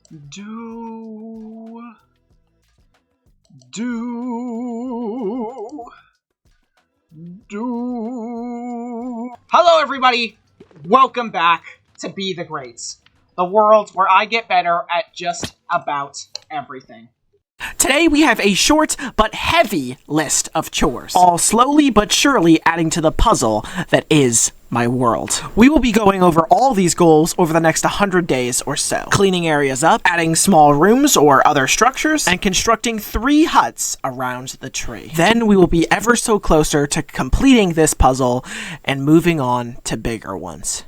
Hello everybody, welcome back to Be the Greats, the world where I get better at just about everything. Today we have a short but heavy list of chores, all slowly but surely adding to the puzzle that is my world. We will be going over all these goals over the next 100 days or so, cleaning areas up, adding small rooms or other structures, and constructing 3 huts around the tree. Then we will be ever so closer to completing this puzzle and moving on to bigger ones.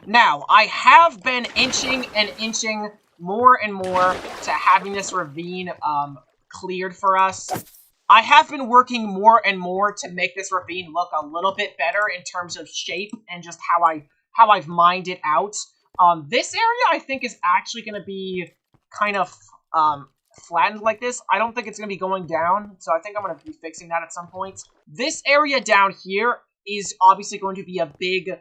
Now, I have been inching more and more to having this ravine cleared for us. I have been working more and more to make this ravine look a little bit better in terms of shape and just how I've mined it out. This area I think is actually going to be kind of flattened like this. I don't think it's going to be going down, so I think I'm going to be fixing that at some point. This area down here is obviously going to be a big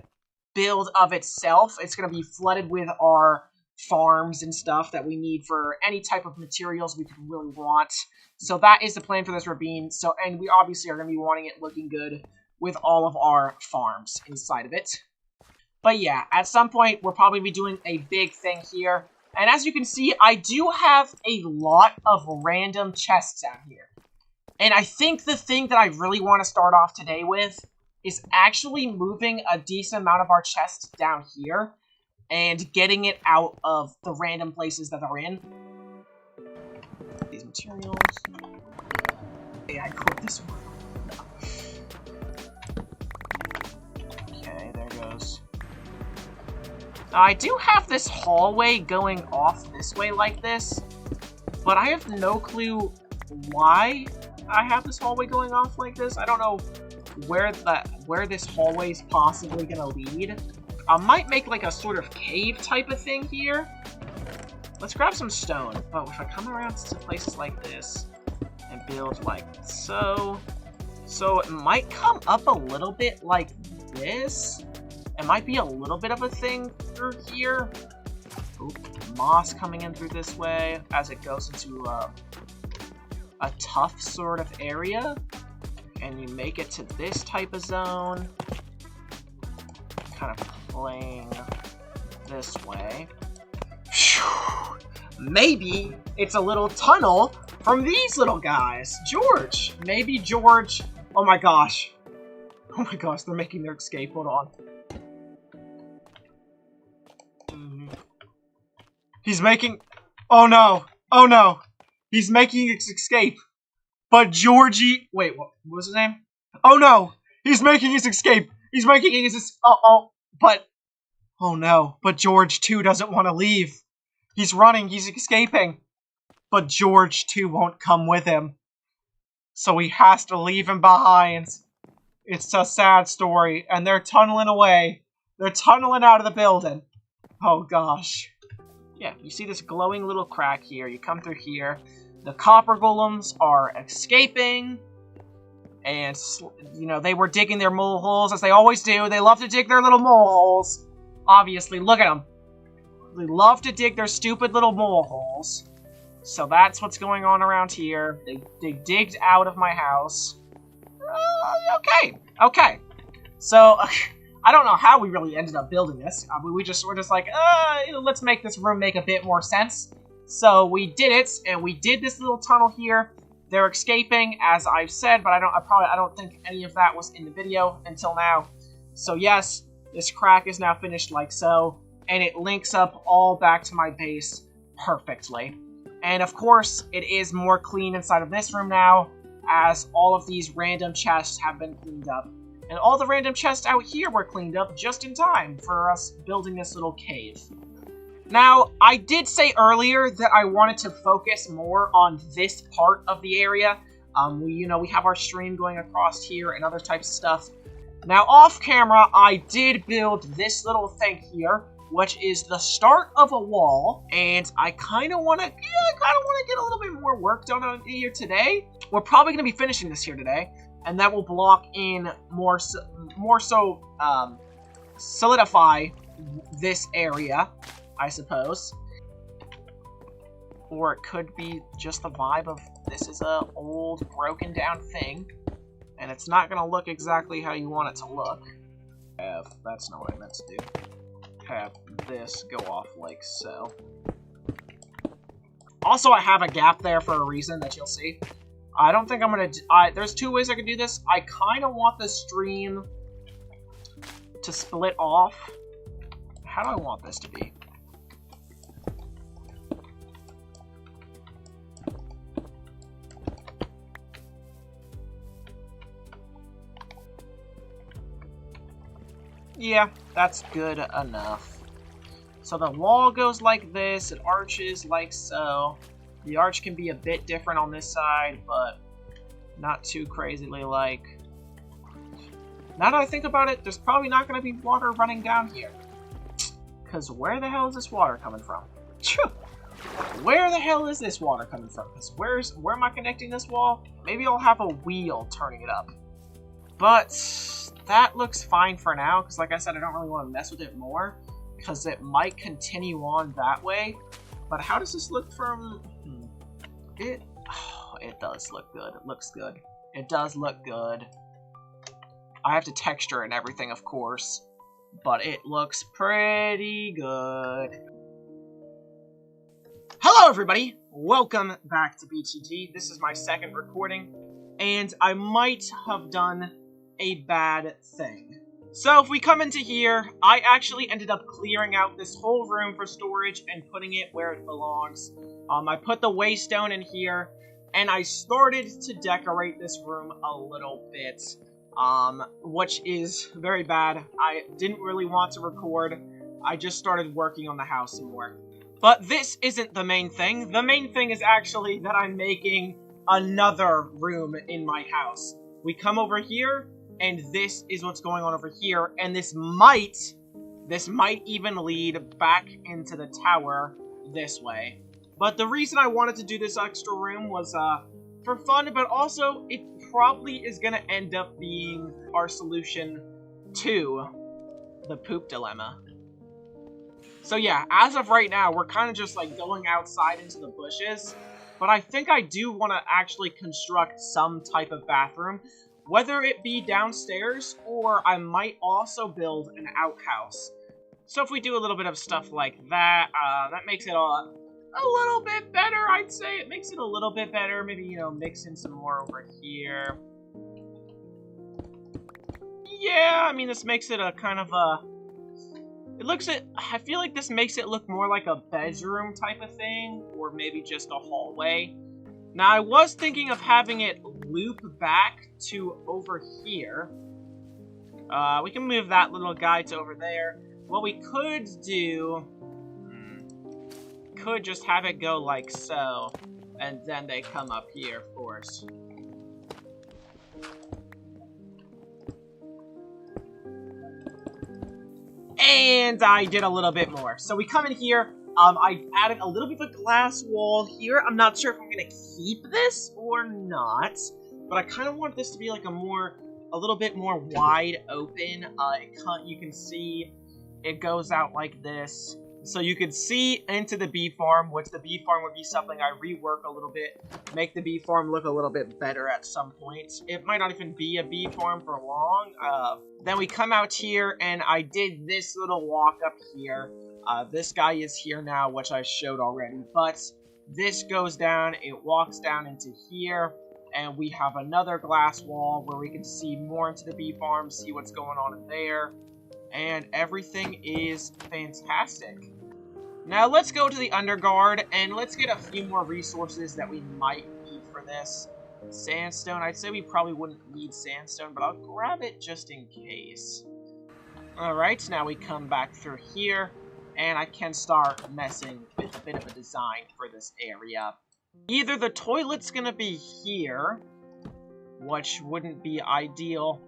build of itself. It's going to be flooded with our farms and stuff that we need for any type of materials we could really want. So that is the plan for this ravine. So, and we obviously are going to be wanting it looking good with all of our farms inside of it. But yeah, at some point we'll probably be doing a big thing here. And as you can see, I do have a lot of random chests out here. And I think the thing that I really want to start off today with is actually moving a decent amount of our chests down here and getting it out of the random places that they're in. These materials. Okay, I quit this one. Okay, there goes. I do have this hallway going off this way like this, but I have no clue why I have this hallway going off like this. I don't know where this hallway is possibly gonna lead. I might make like a sort of cave type of thing here. Let's grab some stone. Oh, if I come around to places like this and build like so it might come up a little bit like this. It might be a little bit of a thing through here. Oop, moss coming in through this way as it goes into a tough sort of area. And you make it to this type of zone, kind of playing this way. Maybe it's a little tunnel from these little guys. George, maybe George. Oh my gosh, they're making their escape. Hold on. He's making. Oh no, he's making his escape. But Georgie... Wait, what was his name? Oh no! He's making his escape! He's making his... But... Oh no. But George, too, doesn't want to leave. He's running. He's escaping. But George, too, won't come with him. So he has to leave him behind. It's a sad story. And they're tunneling away. They're tunneling out of the building. Oh gosh. Yeah, you see this glowing little crack here. You come through here. The copper golems are escaping, and, you know, they were digging their mole holes, as they always do. They love to dig their little mole holes. Obviously, look at them. They love to dig their stupid little mole holes. So that's what's going on around here. They digged out of my house. Okay. So, I don't know how we really ended up building this. We're just like, let's make this room make a bit more sense. So we did it, and we did this little tunnel here. They're escaping, as I've said, but I don't think any of that was in the video until now. So yes, this crack is now finished like so, and it links up all back to my base perfectly. And of course, it is more clean inside of this room now, as all of these random chests have been cleaned up. And all the random chests out here were cleaned up just in time for us building this little cave. Now, I did say earlier that I wanted to focus more on this part of the area. We have our stream going across here and other types of stuff. Now, off camera, I did build this little thing here, which is the start of a wall, and I kind of want to get a little bit more work done on here today. We're probably going to be finishing this here today, and that will block in more so solidify this area, I suppose. Or it could be just the vibe of this is a old, broken down thing, and it's not gonna look exactly how you want it to look. That's not what I meant to do. Have this go off like so. Also, I have a gap there for a reason that you'll see. I don't think I'm gonna... there's two ways I can do this. I kind of want the stream to split off. How do I want this to be? Yeah, that's good enough. So the wall goes like this, it arches like so. The arch can be a bit different on this side, but not too crazily like. Now that I think about it, there's probably not going to be water running down here. Because where the hell is this water coming from? Where the hell is this water coming from? Because where am I connecting this wall? Maybe I'll have a wheel turning it up. But that looks fine for now, because like I said, I don't really want to mess with it more, because it might continue on that way. But how does this look from... It does look good. It looks good. It does look good. I have to texture and everything, of course, but it looks pretty good. Hello, everybody! Welcome back to BTG. This is my second recording, and I might have done a bad thing. So if we come into here, I actually ended up clearing out this whole room for storage and putting it where it belongs. I put the waystone in here, and I started to decorate this room a little bit, which is very bad. I didn't really want to record. I just started working on the house some more. But this isn't the main thing. The main thing is actually that I'm making another room in my house. We come over here, and this is what's going on over here, and this might even lead back into the tower this way. But the reason I wanted to do this extra room was for fun, but also it probably is going to end up being our solution to the poop dilemma. So yeah, as of right now, we're kind of just like going outside into the bushes, but I think I do want to actually construct some type of bathroom, whether it be downstairs, or I might also build an outhouse. So if we do a little bit of stuff like that, that makes it a little bit better, I'd say. It makes it a little bit better. Maybe, you know, mix in some more over here. Yeah, I mean, this makes it a kind of a... I feel like this makes it look more like a bedroom type of thing, or maybe just a hallway. Now, I was thinking of having it loop back to over here. We can move that little guy to over there. What we could do... could just have it go like so, and then they come up here, of course. And I did a little bit more. So we come in here. I added a little bit of a glass wall here. I'm not sure if I'm gonna keep this or not, but I kind of want this to be like a little bit more wide open. You can see it goes out like this. So you can see into the bee farm, which the bee farm would be something I rework a little bit, make the bee farm look a little bit better at some points. It might not even be a bee farm for long. Then we come out here, and I did this little walk up here. This guy is here now, which I showed already, but this goes down, it walks down into here, and we have another glass wall where we can see more into the bee farm, see what's going on in there. And everything is fantastic. Now let's go to the Underguard, and let's get a few more resources that we might need for this. Sandstone, I'd say we probably wouldn't need sandstone, but I'll grab it just in case. Alright, now we come back through here, and I can start messing with a bit of a design for this area. Either the toilet's gonna be here, which wouldn't be ideal.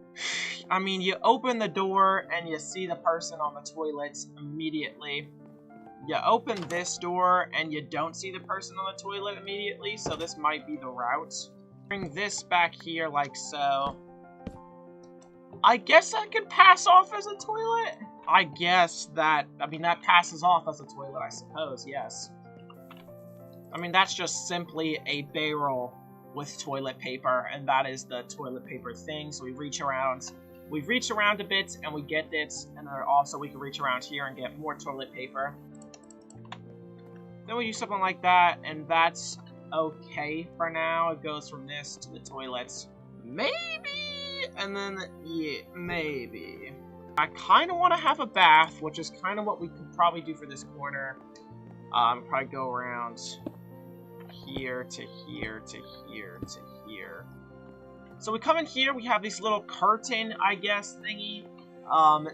I mean, you open the door and you see the person on the toilet immediately. You open this door and you don't see the person on the toilet immediately, so this might be the route. Bring this back here like so. I guess that could pass off as a toilet? I guess that, I mean, that passes off as a toilet, I suppose, yes. I mean, that's just simply a barrel with toilet paper, and that is the toilet paper thing. So we reach around a bit, and we get it, and then also we can reach around here and get more toilet paper. Then we use something like that, and that's okay for now. It goes from this to the toilets. Maybe, and then, yeah, maybe. I kind of want to have a bath, which is kind of what we could probably do for this corner. Probably go around here to here to here to here. So we come in here, we have this little curtain, I guess, thingy.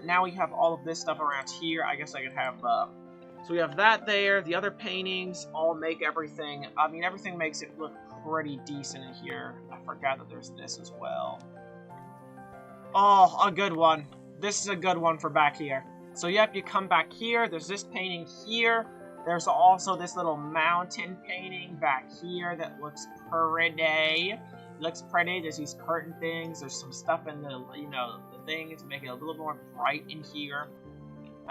Now we have all of this stuff around here. I guess I could have, so we have that there. The other paintings all make everything, I mean, everything makes it look pretty decent in here. I forgot that there's this as well. Oh, a good one. This is a good one for back here. So yep, you come back here, there's this painting here. There's also this little mountain painting back here that looks pretty. Looks pretty. There's these curtain things. There's some stuff in the, you know, the thing to make it a little more bright in here.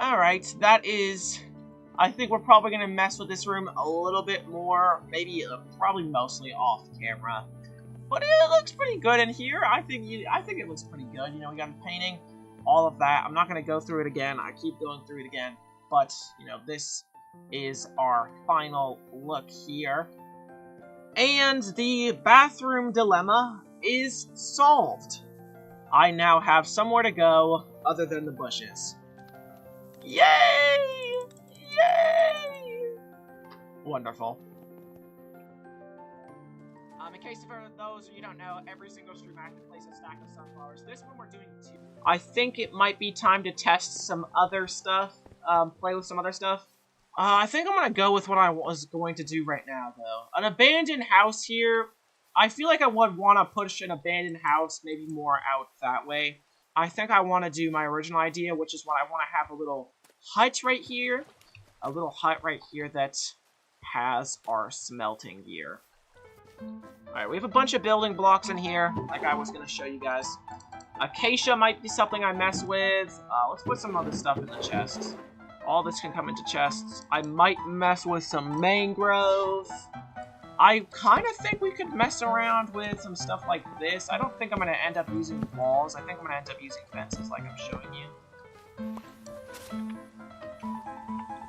Alright, that is... I think we're probably going to mess with this room a little bit more. Maybe, probably mostly off camera. But it looks pretty good in here. I think it looks pretty good. You know, we got a painting, all of that. I'm not going to go through it again. I keep going through it again. But, you know, this is our final look here. And the bathroom dilemma is solved. I now have somewhere to go other than the bushes. Yay! Yay! Wonderful. In case for those of you who don't know, every single stream I can place a stack of sunflowers. This one we're doing 2. I think it might be time to test some other stuff. Play with some other stuff. I think I'm gonna go with what I was going to do right now, though. An abandoned house here. I feel like I would want to push an abandoned house maybe more out that way. I think I want to do my original idea, which is what I want to have a little hut right here. A little hut right here that has our smelting gear. Alright, we have a bunch of building blocks in here, like I was going to show you guys. Acacia might be something I mess with. Let's put some other stuff in the chests. All this can come into chests. I might mess with some mangrove. I kind of think we could mess around with some stuff like this. I don't think I'm going to end up using walls. I think I'm going to end up using fences like I'm showing you.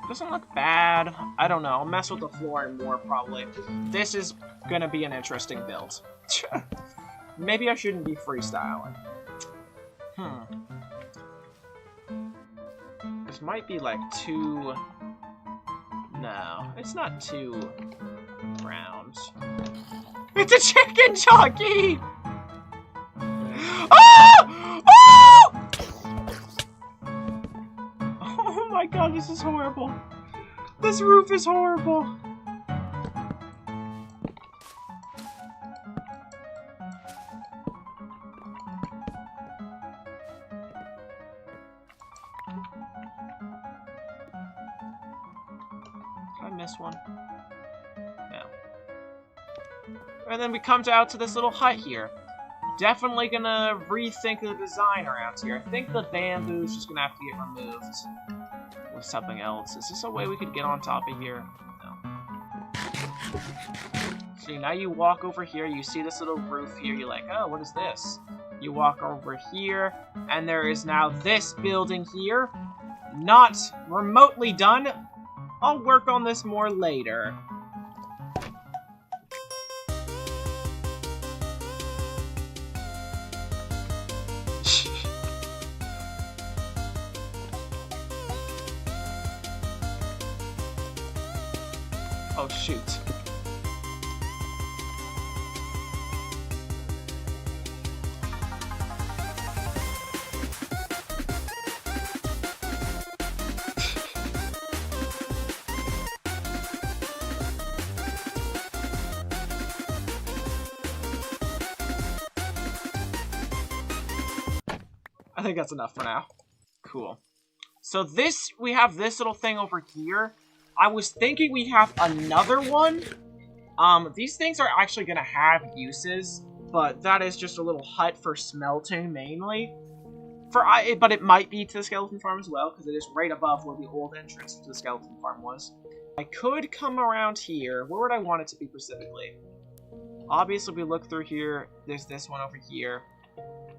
Doesn't look bad. I don't know. I'll mess with the flooring more, probably. This is going to be an interesting build. Maybe I shouldn't be freestyling. This might be like too... No, it's not too round. It's a chicken jockey! Oh! Oh! Oh my god, this is horrible. This roof is horrible. Did I miss one? No. And then we come out to this little hut here. Definitely gonna rethink the design around here. I think the bamboo's just gonna have to get removed with something else. Is this a way we could get on top of here? No. See, now you walk over here, you see this little roof here, you're like, oh, what is this? You walk over here, and there is now this building here. Not remotely done. I'll work on this more later. Oh, shoot. I think that's enough for now. Cool. So this, we have this little thing over here. I was thinking we have another one. These things are actually going to have uses, but that is just a little hut for smelting, mainly. But it might be to the skeleton farm as well, because it is right above where the old entrance to the skeleton farm was. I could come around here. Where would I want it to be specifically? Obviously, we look through here. There's this one over here.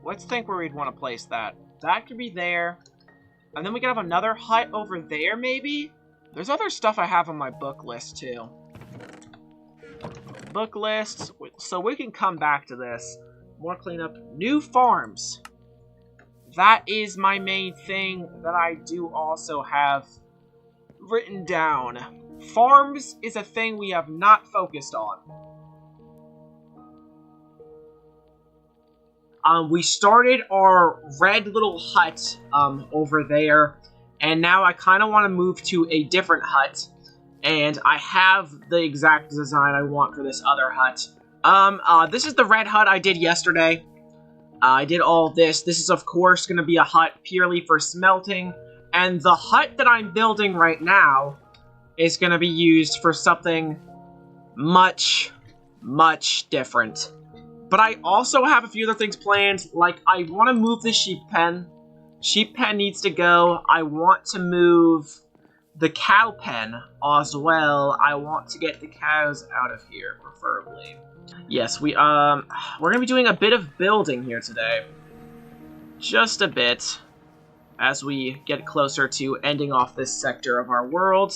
Let's think where we'd want to place that. That could be there. And then we could have another hut over there, maybe? There's other stuff I have on my book list, too. Book lists. So we can come back to this. More cleanup. New farms. That is my main thing that I do also have written down. Farms is a thing we have not focused on. We started our red little hut over there, and now I kind of want to move to a different hut, and I have the exact design I want for this other hut. This is the red hut I did yesterday. I did all this. This is, of course, going to be a hut purely for smelting. And the hut that I'm building right now is going to be used for something much, much different. But I also have a few other things planned. Like, I want to move the sheep pen. Sheep pen needs to go. I want to move the cow pen as well. I want to get the cows out of here, preferably. Yes, we're gonna be doing a bit of building here today. Just a bit, as we get closer to ending off this sector of our world.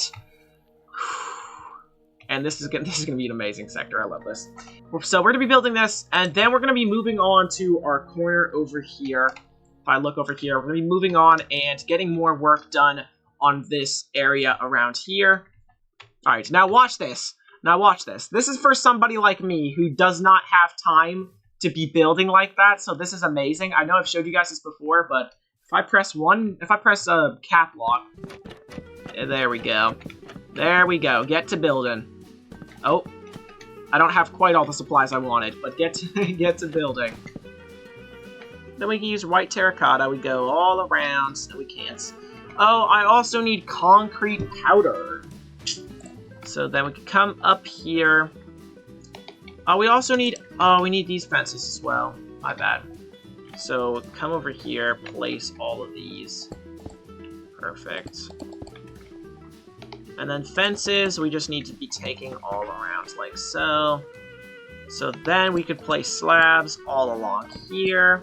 And this is gonna be an amazing sector. I love this. So we're gonna be building this, and then we're gonna be moving on to our corner over here. If I look over here, we're gonna be moving on and getting more work done on this area around here. All right, now watch this. Now watch this. This is for somebody like me who does not have time to be building like that, so this is amazing. I know I've showed you guys this before, but if I press cap lock, there we go. There we go. Get to building. Oh, I don't have quite all the supplies I wanted, but get to building. Then we can use white terracotta. We go all around. No, we can't. Oh, I also need concrete powder. So then we can come up here. We also need... Oh, we need these fences as well. My bad. So come over here, place all of these. Perfect. And then fences, we just need to be taking all around like so. So then we could place slabs all along here.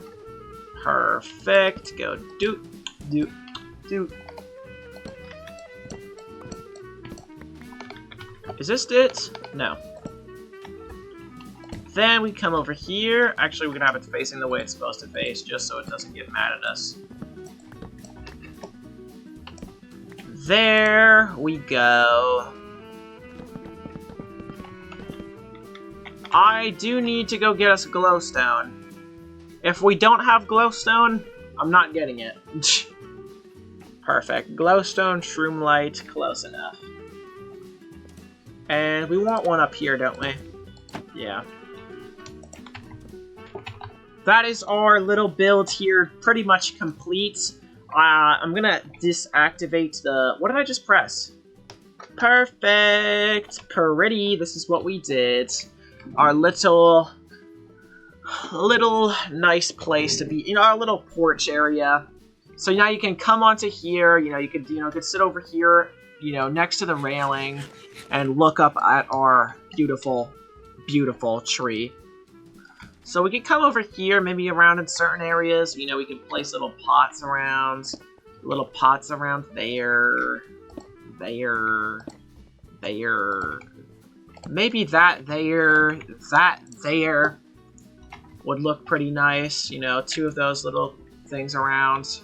Perfect. Go doot, doot, doot. Is this it? No. Then we come over here. Actually, we're gonna have it facing the way it's supposed to face, just so it doesn't get mad at us. There we go. I do need to go get us glowstone. If we don't have glowstone, I'm not getting it. Perfect. Glowstone, shroom light, close enough. And we want one up here, don't we? Yeah. That is our little build here, pretty much complete. I'm gonna disactivate the... What did I just press? Perfect! Pretty, this is what we did. Our little nice place to be, in our little porch area. So now you can come onto here, you could sit over here, next to the railing and look up at our beautiful, beautiful tree. So we could come over here, maybe around in certain areas. We can place little pots around there, there. Maybe that there would look pretty nice. Two of those little things around.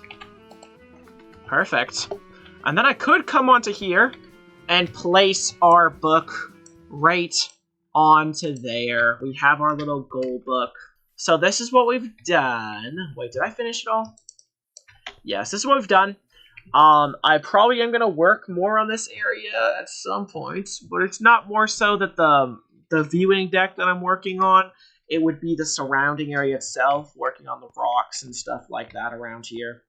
Perfect. And then I could come onto here and place our book right onto there. We have our little goal book. So this is what we've done. Wait, did I finish it all? Yes, this is what we've done. I probably am going to work more on this area at some point, but it's not more so that the viewing deck that I'm working on. It would be the surrounding area itself, working on the rocks and stuff like that around here.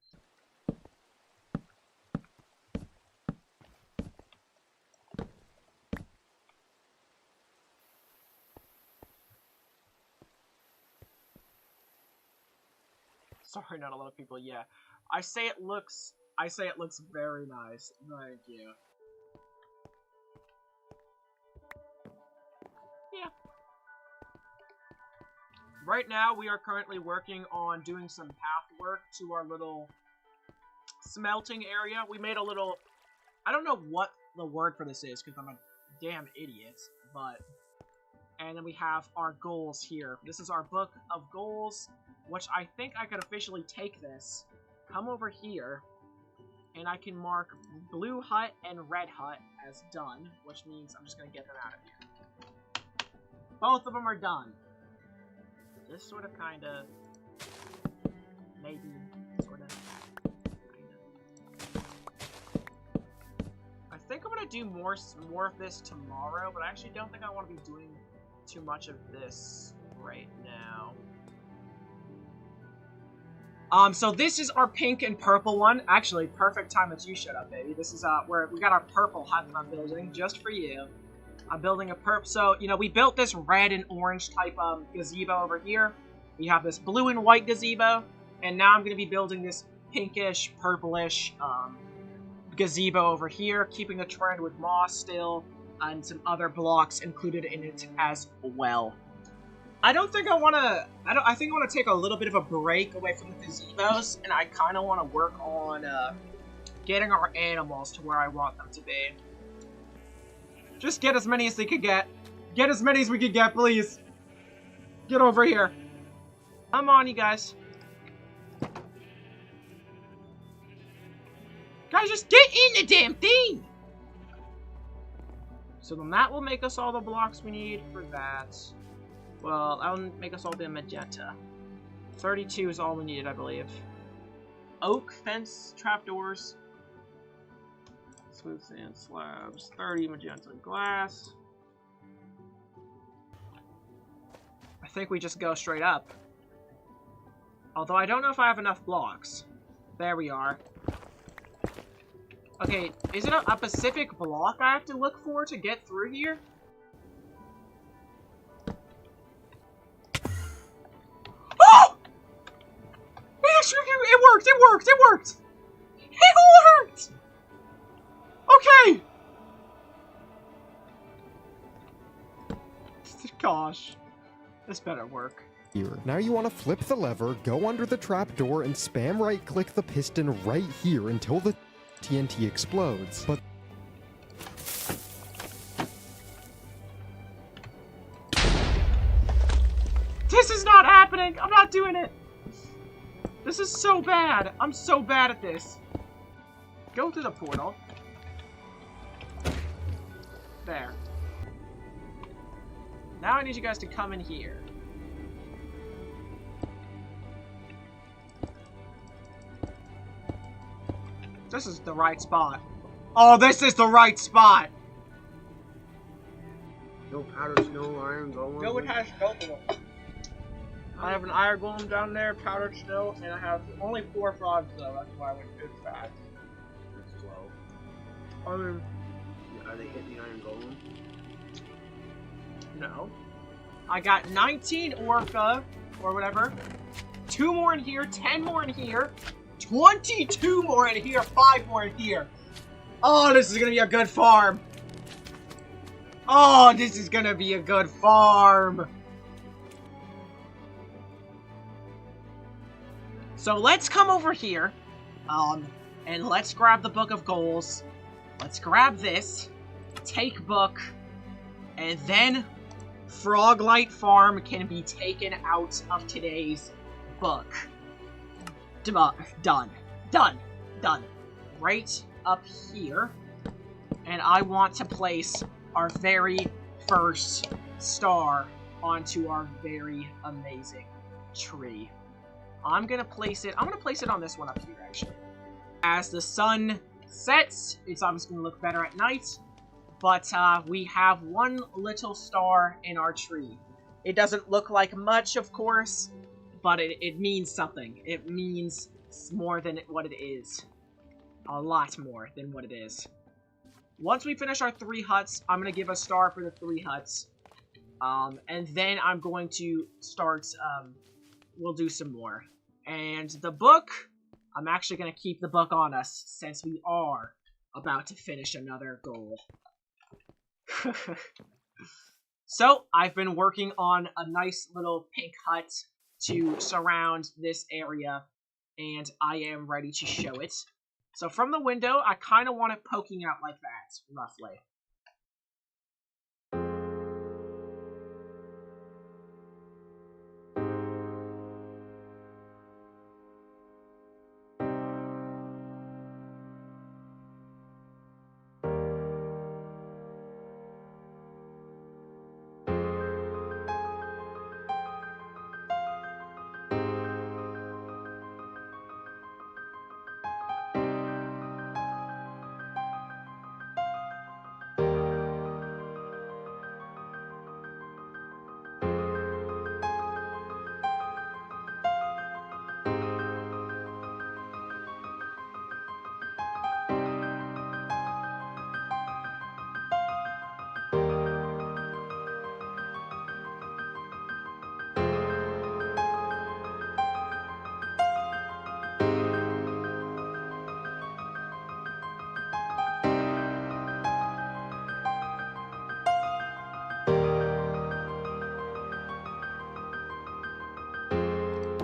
Sorry, not a lot of people, yeah. I say it looks very nice. Thank you. Yeah. Right now, we are currently working on doing some path work to our little smelting area. We made a little... I don't know what the word for this is, because I'm a damn idiot, but... And then we have our goals here. This is our book of goals, which I think I could officially take this, come over here, and I can mark blue hut and red hut as done, which means I'm just going to get them out of here. Both of them are done. This sort of, kind of, maybe, sort of, kind of. I think I'm going to do more of this tomorrow, but I actually don't think I want to be doing too much of this right now. So this is our pink and purple one. Actually, perfect time that you shut up, baby. This is, where we got our purple hut that I'm building, just for you. I'm building a so, you know, we built this red and orange type, gazebo over here. We have this blue and white gazebo, and now I'm going to be building this pinkish, purplish, gazebo over here, keeping the trend with moss still, and some other blocks included in it as well. I think I want to take a little bit of a break away from the gazebos, and I kind of want to work on, getting our animals to where I want them to be. Just get as many as they could get. Get as many as we could get, please. Get over here. Come on, you guys. Guys, just get in the damn thing! So then that will make us all the blocks we need for that. Well, that'll make us all the magenta. 32 is all we needed, I believe. Oak, fence, trapdoors. Smooth sand slabs. 30 magenta glass. I think we just go straight up. Although I don't know if I have enough blocks. There we are. Okay, is it a specific block I have to look for to get through here? Oh! It worked! It worked! It worked! It worked! Okay! Gosh. This better work. Here. Now you want to flip the lever, go under the trapdoor, and spam right-click the piston right here until the TNT explodes. But this is not happening! I'm not doing it! This is so bad! I'm so bad at this. Go through the portal. There. Now I need you guys to come in here. This is the right spot. Oh, this is the right spot! No powder, snow, iron golem. No, it has both of them. I have an iron golem down there, powdered snow, and I have only 4 frogs though. That's why I went good fast. That's 12. I mean, Are they hitting the iron golem? no. I got 19 orca, or whatever. 2 more in here, 10 more in here, 22 more in here, 5 more in here. Oh, this is gonna be a good farm. Oh, this is gonna be a good farm. So let's come over here, and let's grab the Book of Goals. Let's grab this, take book, and then Froglight Farm can be taken out of today's book. Done. Right up here. And I want to place our very first star onto our very amazing tree. I'm gonna place it on this one up here, actually. As the sun sets, it's obviously gonna look better at night, but we have one little star in our tree. It doesn't look like much, of course, but it means something. It means more than what it is. A lot more than what it is. Once we finish our 3 huts, I'm gonna give a star for the 3 huts. And then I'm going to start, we'll do some more. And the book, I'm actually going to keep the book on us since we are about to finish another goal. So, I've been working on a nice little pink hut to surround this area, and I am ready to show it. So from the window, I kind of want it poking out like that, roughly.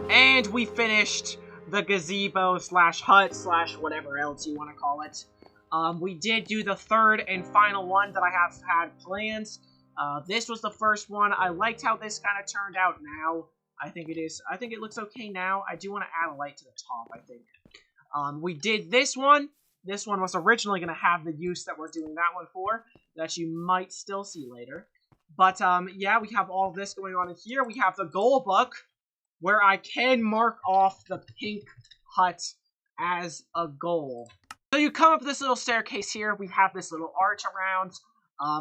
And we finished the gazebo slash hut slash whatever else you want to call it. We did do the third and final one that I have had plans. This was the first one. I liked how this kind of turned out now. I think it looks okay now. I do want to add a light to the top, I think. We did this one. This one was originally going to have the use that we're doing that one for, that you might still see later. But, yeah, we have all this going on in here. We have the goal book, where I can mark off the pink hut as a goal. So you come up this little staircase here. We have this little arch around.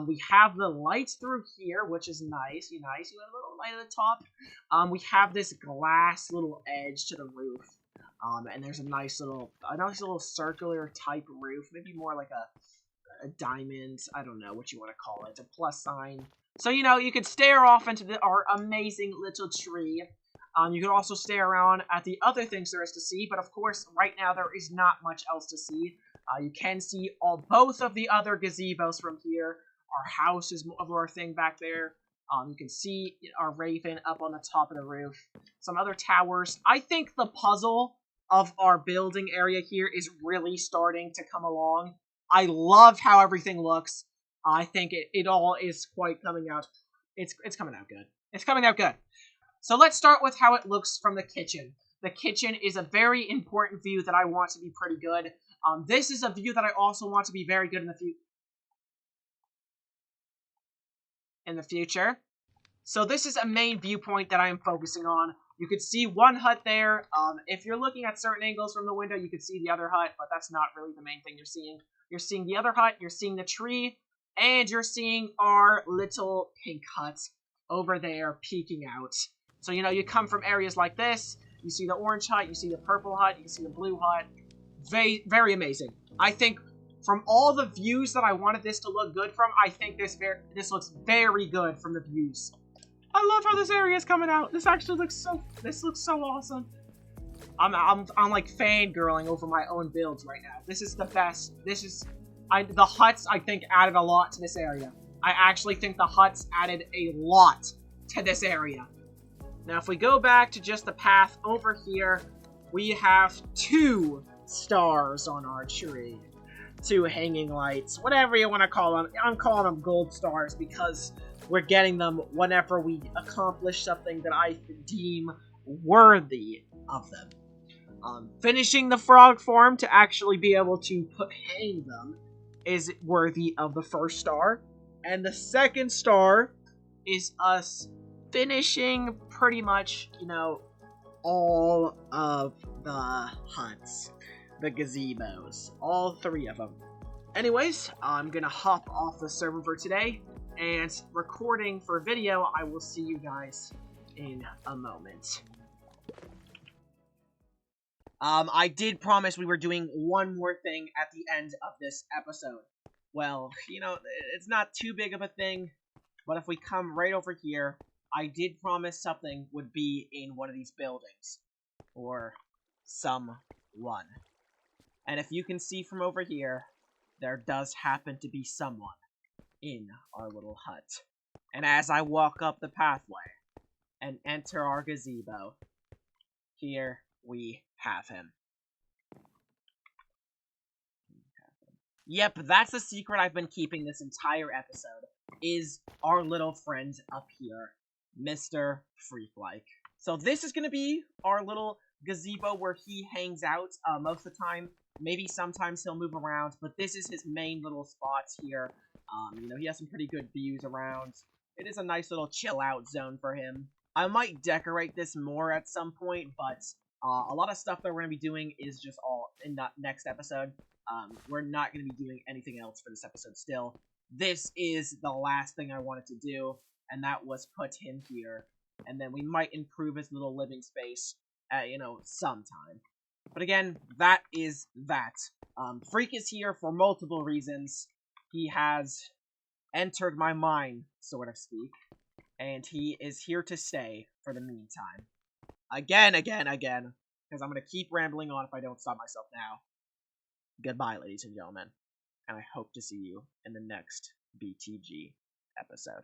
We have the lights through here, which is nice. You have a little light at the top. We have this glass little edge to the roof. And there's a nice little circular type roof. Maybe more like a diamond. I don't know what you want to call it. A plus sign. So, you can stare off into our amazing little tree. You can also stare around at the other things there is to see, but of course, right now there is not much else to see. You can see both of the other gazebos from here. Our house is our thing back there. You can see our raven up on the top of the roof. Some other towers. I think the puzzle of our building area here is really starting to come along. I love how everything looks. I think it all is quite coming out. It's coming out good. It's coming out good. So let's start with how it looks from the kitchen. The kitchen is a very important view that I want to be pretty good. This is a view that I also want to be very good in the future. So this is a main viewpoint that I am focusing on. You could see one hut there. If you're looking at certain angles from the window, you could see the other hut, but that's not really the main thing you're seeing. You're seeing the other hut, you're seeing the tree, and you're seeing our little pink hut over there peeking out. So, you come from areas like this, you see the orange hut, you see the purple hut, you see the blue hut. Very amazing. I think from all the views that I wanted this to look good from, I think this looks very good from the views. I love how this area is coming out. This actually looks so awesome. I'm like fangirling over my own builds right now. This is the best. The huts, I think, added a lot to this area. I actually think the huts added a lot to this area. Now, if we go back to just the path over here, we have 2 stars on our tree. 2 hanging lights, whatever you want to call them. I'm calling them gold stars because we're getting them whenever we accomplish something that I deem worthy of them. Finishing the frog form to actually be able to hang them is worthy of the 1st star. And the 2nd star is us finishing pretty much, all of the huts, the gazebos, all 3 of them. Anyways, I'm gonna hop off the server for today, and recording for video, I will see you guys in a moment. I did promise we were doing one more thing at the end of this episode. Well, it's not too big of a thing, but if we come right over here, I did promise something would be in one of these buildings. or someone. And if you can see from over here, there does happen to be someone in our little hut. And as I walk up the pathway and enter our gazebo, here we have him. Yep, that's the secret I've been keeping this entire episode, is our little friend up here, Mr. Freak-like. So this is going to be our little gazebo where he hangs out most of the time. Maybe sometimes he'll move around, but this is his main little spots here. You know, he has some pretty good views around. It is a nice little chill-out zone for him. I might decorate this more at some point, but a lot of stuff that we're going to be doing is just all in that next episode. We're not going to be doing anything else for this episode still. This is the last thing I wanted to do, and that was put him here. And then we might improve his little living space at, you know, sometime. But again, that is that. Freak is here for multiple reasons. He has entered my mind, so to speak. And he is here to stay for the meantime. Again. Because I'm going to keep rambling on if I don't stop myself now. Goodbye, ladies and gentlemen. And I hope to see you in the next BTG episode.